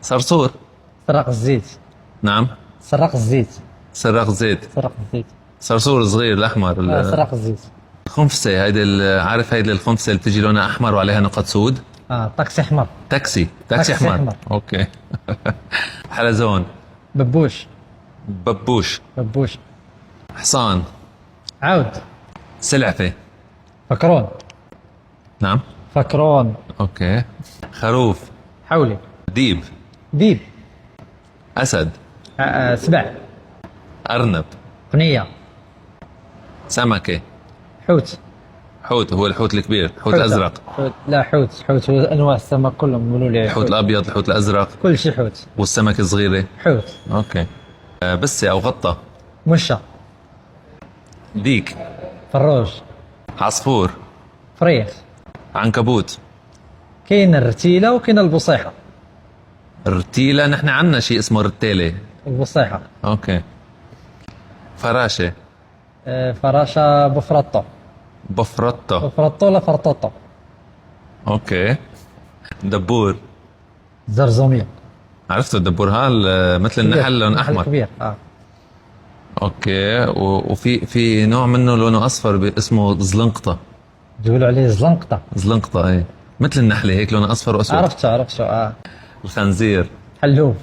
صرصور. سرق الزيت. نعم. سرق الزيت. سراق زيت. سرق الزيت. صرصور صغير الأحمر. سرق الزيت. الخنفسة هيدي عارف هيدي الخنفسة اللي بتجي لونها أحمر وعليها نقط سود. طاكسي احمر. تاكسي تاكسي أحمر. أحمر. أوكي. حلزون. ببوش. ببوش. ببوش. حصان. عود. سلعفة. فكرون. نعم. فكرون. أوكي. خروف. حولي. ديب. ديب. أسد. سبع. أرنب. قنية. سمكة. حوت. حوت هو الحوت الكبير، الحوت الأزرق. لا حوت هو انواع السمك كلهم بيقولوا لي الحوت الأبيض، الحوت الأزرق، كل شيء حوت. والسمكة الصغيرة. حوت. أوكي. بسة أو غطة. مشة. ديك. فروج. عصفور. فريخ. عنكبوت. كاين الرتيلة وكاين البصيحة. رتيلة، نحن عنا شيء اسمه رتيلة. البصيحة. أوكي. فراشة. فراشة بفرطو. بفرطة. بفرطو ولا فرطوطو. أوكي. دبور. زرزومية. عرفته الدبور مثل النحل لون أحمر. كبير. أوكي. وفي نوع منه لونه أصفر اسمه زلنقطة. بيقولوا عليه زلنقطة. زلنقطة، أي مثل النحلة هيك لونه أصفر وأسود. عرفته. الخنزير. حلوف.